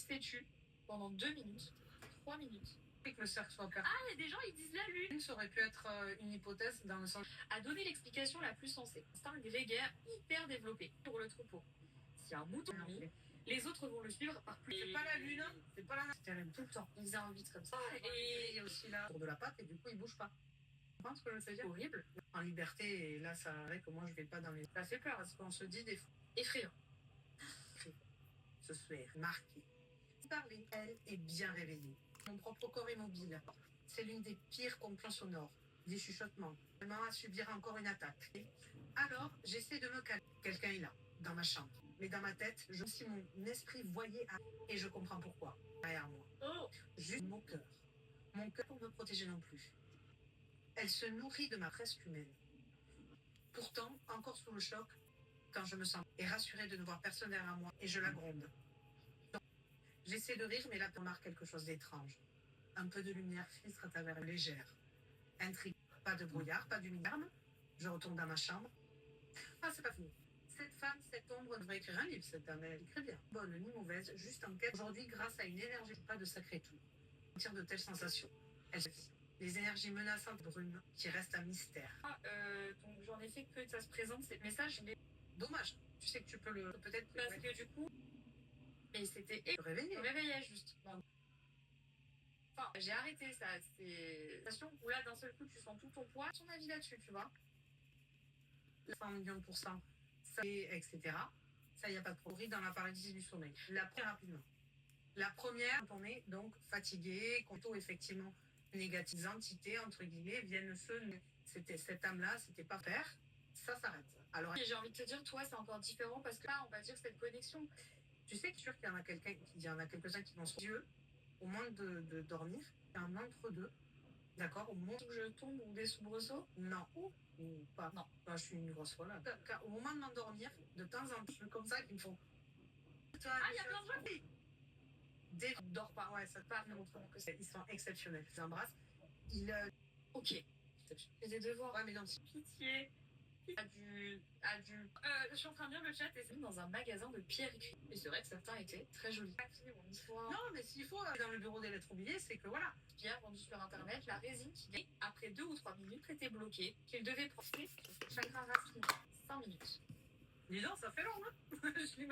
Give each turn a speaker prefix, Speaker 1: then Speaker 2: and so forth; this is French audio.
Speaker 1: têtu pendant 2 minutes, 3 minutes.
Speaker 2: Et que le cercle soit ouvert.
Speaker 1: Ah, il y a des gens, ils disent la lune.
Speaker 2: Ça aurait pu être une hypothèse dans le sens.
Speaker 1: À donner l'explication la plus sensée. C'est un grégaire hyper développé pour le troupeau. Si un mouton mis, les autres vont le suivre par plus.
Speaker 2: C'est pas la lune, c'est pas la. C'est terrible.
Speaker 1: Tout le temps. Ils invitent comme ça.
Speaker 2: Et il y a aussi là autour de la patte et du coup il bouge pas. Tu penses que je veux dire?
Speaker 1: Horrible.
Speaker 2: En liberté, et là ça vrai que moi je vais pas dans les. Ça fait peur parce qu'on se dit des fois.
Speaker 1: Effrayant.
Speaker 2: Ce soir, marqué. Parler, elle est bien réveillée. Mon propre corps immobile. C'est l'une des pires complaintes sonores. Des chuchotements. Maman à subir encore une attaque. Alors, j'essaie de me calmer. Quelqu'un est là, dans ma chambre. Mais dans ma tête, si mon esprit voyait et je comprends pourquoi. Derrière moi.
Speaker 1: Oh.
Speaker 2: Juste mon cœur. Mon cœur pour me protéger non plus. Elle se nourrit de ma presque humaine. Pourtant, encore sous le choc, quand je me sens et rassurée de ne voir personne derrière moi, et je la gronde. Donc, j'essaie de rire, mais là, je remarque quelque chose d'étrange. Un peu de lumière filtre à travers légère. Intrigue. Pas de brouillard, pas d'humiderne. Je retourne dans ma chambre. Ah, c'est pas fini. Cette femme, cette ombre devrait écrire un livre, cette dame. Elle écrit bien. Bonne ni mauvaise, juste en quête. Aujourd'hui, grâce à une énergie, pas de sacré tout. Tire de telles sensations. Elle les énergies menaçantes brunes qui restent un mystère.
Speaker 1: Donc j'en ai fait que ça se présente ces messages, mais
Speaker 2: Dommage. Tu sais que tu peux le peut-être
Speaker 1: parce que du coup, mais c'était
Speaker 2: le réveiller.
Speaker 1: je me réveillais juste. Enfin, j'ai arrêté ça. C'est une sensation où là, d'un seul coup, tu sens tout ton poids. Ton avis là-dessus, tu vois.
Speaker 2: 100 millions de pourcents, ça, etc. Ça, il n'y a pas de problème dans la paralysie du sommeil. La première, rapidement. La première, quand on est donc fatigué, quand on effectivement négative, entités, entre guillemets, viennent c'était cette âme-là, c'était pas faire, ça s'arrête. Alors,
Speaker 1: Et j'ai envie de te dire, toi, c'est encore différent parce que là, on va dire cette connexion.
Speaker 2: tu sais que sûr qu'il y en a quelques-uns qui vont se Dieu, au moment de dormir, il y a un entre-deux, d'accord, au moment
Speaker 1: où je tombe ou des soubresauts.
Speaker 2: non, ou pas.
Speaker 1: Non.
Speaker 2: Je suis une grosse folle. Car au moment de m'endormir, de temps en temps, je suis comme ça qu'ils me font.
Speaker 1: Ah, il y a plein de gens.
Speaker 2: Dès que je dors pas, ouais, ça te parle autrement que ça. Ils sont exceptionnels. Je les embrasse.
Speaker 1: Ok. J'ai des devoirs.
Speaker 2: Ouais, mais non,
Speaker 1: Pitié. Je suis en train de lire le chat et c'est dans un magasin de pierreries. Et c'est vrai que certains étaient très jolis. Mon histoire.
Speaker 2: non, mais s'il faut, dans le bureau des lettres oubliées, c'est que voilà.
Speaker 1: Pierre vendue sur internet, la résine qui gagne après 2 ou 3 minutes était bloquée, qu'il devait profiter chakra racine 5 minutes.
Speaker 2: Dis donc, ça fait long, hein.